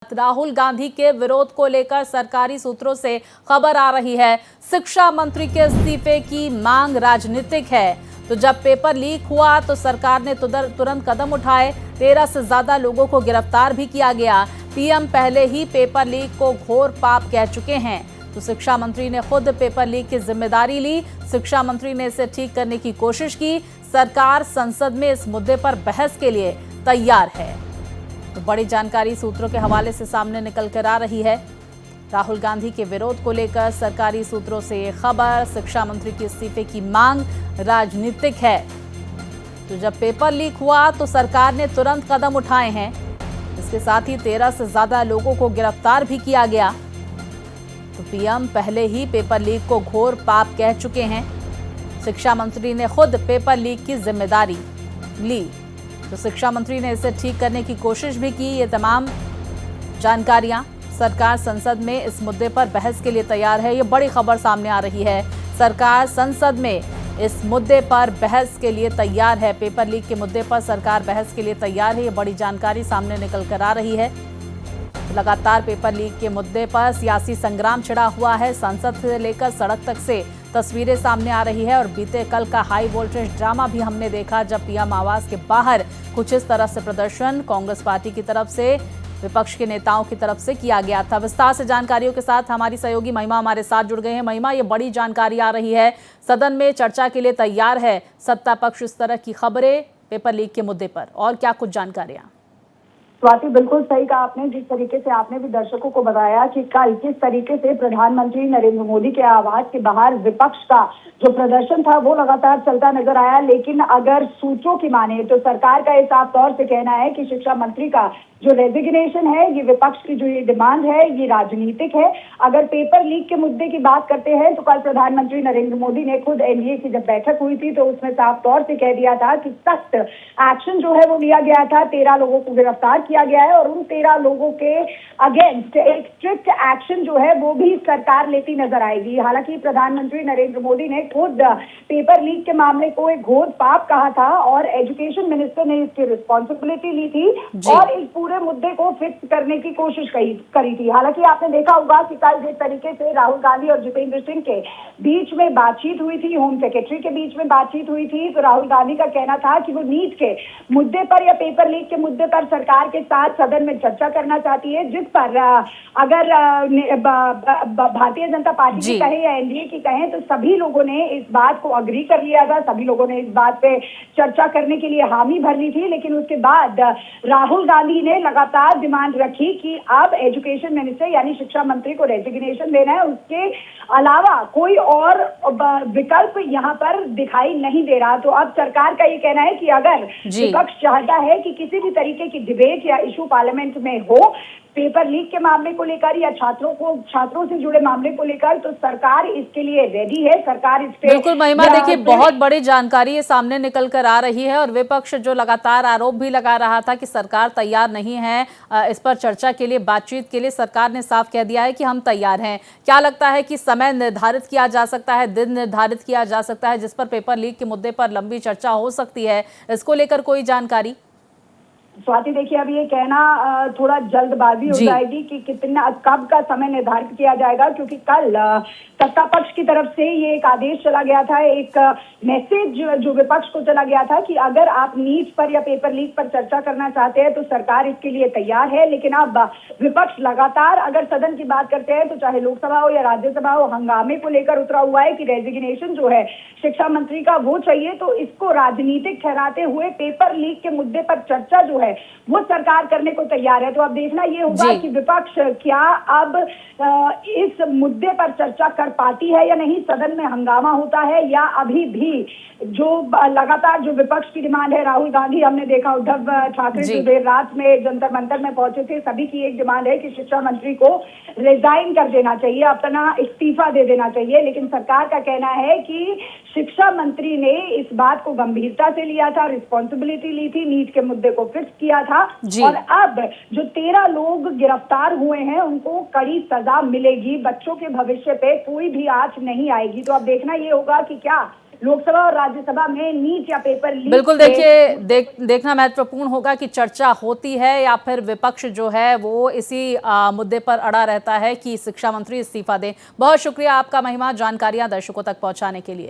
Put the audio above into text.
राहुल गांधी के विरोध को लेकर सरकारी सूत्रों से खबर आ रही है। शिक्षा मंत्री के इस्तीफे की मांग राजनीतिक है। तो जब पेपर लीक हुआ तो सरकार ने तुरंत कदम उठाए। 13 से ज्यादा लोगों को गिरफ्तार भी किया गया। पीएम पहले ही पेपर लीक को घोर पाप कह चुके हैं। तो शिक्षा मंत्री ने खुद पेपर लीक की जिम्मेदारी ली। शिक्षा मंत्री ने इसे ठीक करने की कोशिश की। सरकार संसद में इस मुद्दे पर बहस के लिए तैयार है। तो बड़ी जानकारी सूत्रों के हवाले से सामने निकल कर आ रही है। राहुल गांधी के विरोध को लेकर सरकारी सूत्रों से ये खबर, शिक्षा मंत्री के इस्तीफे की मांग राजनीतिक है। तो जब पेपर लीक हुआ तो सरकार ने तुरंत कदम उठाए हैं। इसके साथ ही 13 से ज्यादा लोगों को गिरफ्तार भी किया गया। तो पीएम पहले ही पेपर लीक को घोर पाप कह चुके हैं। शिक्षा मंत्री ने खुद पेपर लीक की जिम्मेदारी ली। तो शिक्षा मंत्री ने इसे ठीक करने की कोशिश भी की। ये तमाम जानकारियां, सरकार संसद में इस मुद्दे पर बहस के लिए तैयार है। ये बड़ी खबर सामने आ रही है। सरकार संसद में इस मुद्दे पर बहस के लिए तैयार है। पेपर लीक के मुद्दे पर सरकार बहस के लिए तैयार है। ये बड़ी जानकारी सामने निकल कर आ रही है। लगातार पेपर लीक के मुद्दे पर सियासी संग्राम छिड़ा हुआ है। संसद से लेकर सड़क तक से तस्वीरें सामने आ रही है। और बीते कल का हाई वोल्टेज ड्रामा भी हमने देखा, जब पीएम आवास के बाहर कुछ इस तरह से प्रदर्शन कांग्रेस पार्टी की तरफ से, विपक्ष के नेताओं की तरफ से किया गया था। विस्तार से जानकारियों के साथ हमारी सहयोगी महिमा हमारे साथ जुड़ गए हैं। महिमा, ये बड़ी जानकारी आ रही है, सदन में चर्चा के लिए तैयार है सत्ता पक्ष। इस तरह की खबरें पेपर लीक के मुद्दे पर, और क्या कुछ जानकारियां? स्वाति, बिल्कुल सही कहा आपने। जिस तरीके से आपने भी दर्शकों को बताया कि कल किस तरीके से प्रधानमंत्री नरेंद्र मोदी के आवास के बाहर विपक्ष का जो प्रदर्शन था वो लगातार चलता नजर आया। लेकिन अगर सूत्रों की माने तो सरकार का साफ तौर से कहना है कि शिक्षा मंत्री का जो रेजिग्नेशन है, ये विपक्ष की जो ये डिमांड है, ये राजनीतिक है। अगर पेपर लीक के मुद्दे की बात करते हैं तो कल प्रधानमंत्री नरेंद्र मोदी ने खुद एनडीए की जब बैठक हुई थी तो उसमें साफ तौर से कह दिया था कि सख्त एक्शन जो है वो लिया गया था। 13 लोगों को गिरफ्तार किया गया है और उन 13 लोगों के अगेंस्ट एक स्ट्रिक्ट एक्शन जो है वो भी सरकार लेती नजर आएगी। हालांकि प्रधानमंत्री नरेंद्र मोदी ने खुद पेपर लीक के मामले को एक घोर पाप कहा था और एजुकेशन मिनिस्टर ने इसकी रिस्पॉन्सिबिलिटी ली थी और इस पूरे मुद्दे को फिक्स करने की कोशिश करी थी। हालांकि आपने देखा होगा कि कल जिस तरीके से राहुल गांधी और जितेंद्र सिंह के बीच में बातचीत हुई थी, होम सेक्रेटरी के बीच में बातचीत हुई थी, तो राहुल गांधी का कहना था कि वो नीट के मुद्दे पर या पेपर लीक के मुद्दे पर सरकार के साथ सदन में चर्चा करना चाहती है, जिस पर अगर भारतीय जनता पार्टी की कहे या एनडीए की कहें तो सभी लोगों ने इस बात को अग्री कर लिया था। सभी लोगों ने इस बात पे चर्चा करने के लिए हामी भर ली थी। लेकिन उसके बाद राहुल गांधी ने लगातार डिमांड रखी कि अब एजुकेशन मिनिस्टर यानी शिक्षा मंत्री को रेजिग्नेशन देना है। उसके अलावा कोई और विकल्प यहाँ पर दिखाई नहीं दे रहा। तो अब सरकार का ये कहना है कि अगर विपक्ष चाहता है कि किसी भी तरीके की डिबेट या इशू पार्लियामेंट में हो पेपर लीक के मामले को लेकर या छात्रों से जुड़े मामले को लेकर, तो सरकार इसके लिए रेडी है। सरकार इस पे बिल्कुल महिमा, देखिए बहुत बड़ी जानकारी ये सामने निकल कर आ रही है। और विपक्ष जो लगातार आरोप भी लगा रहा था कि सरकार तैयार नहीं है इस पर चर्चा के लिए, बातचीत के लिए, सरकार ने साफ कह दिया है कि हम तैयार हैं। क्या लगता है कि समय निर्धारित किया जा सकता है, दिन निर्धारित किया जा सकता है जिस पर पेपर लीक के मुद्दे पर लंबी चर्चा हो सकती है? इसको लेकर कोई जानकारी? स्वाति, देखिए अब ये कहना थोड़ा जल्दबाजी हो जाएगी कि कितना कब का समय निर्धारित किया जाएगा, क्योंकि कल सत्ता पक्ष की तरफ से ये एक आदेश चला गया था, एक मैसेज जो विपक्ष को चला गया था कि अगर आप नीट पर या पेपर लीक पर चर्चा करना चाहते हैं तो सरकार इसके लिए तैयार है। लेकिन अब विपक्ष लगातार अगर सदन की बात करते हैं तो चाहे लोकसभा हो या राज्यसभा हो, हंगामे को लेकर उतरा हुआ है कि रेजिग्नेशन जो है शिक्षा मंत्री का वो चाहिए। तो इसको राजनीतिक ठहराते हुए पेपर लीक के मुद्दे पर चर्चा जो है वो सरकार करने को तैयार है। तो अब देखना ये होगा कि विपक्ष क्या अब इस मुद्दे पर चर्चा कर पाती है या नहीं, सदन में हंगामा होता है या अभी भी जो लगातार जो विपक्ष की डिमांड है, राहुल गांधी, हमने देखा उद्धव ठाकरे जो देर रात में जंतर मंतर में पहुंचे थे, सभी की एक डिमांड है कि शिक्षा मंत्री को रिजाइन कर देना चाहिए, अपना इस्तीफा दे देना चाहिए। लेकिन सरकार का कहना है कि शिक्षा मंत्री ने इस बात को गंभीरता से लिया था, रिस्पॉन्सिबिलिटी ली थी नीट के मुद्दे को फिक्स अरेस्ट किया था जी। और अब जो 13 लोग गिरफ्तार हुए हैं उनको कड़ी सजा मिलेगी। बच्चों के भविष्य पे कोई भी आंच नहीं आएगी। तो अब देखना ये होगा कि क्या लोकसभा और राज्यसभा में नीट या पेपर लीक बिल्कुल, देखिए देखना महत्वपूर्ण होगा कि चर्चा होती है या फिर विपक्ष जो है वो इसी मुद्दे पर अड़ा रहता है कि शिक्षा मंत्री इस्तीफा दें। बहुत शुक्रिया आपका महिमा, जानकारियां दर्शकों तक पहुंचाने के लिए।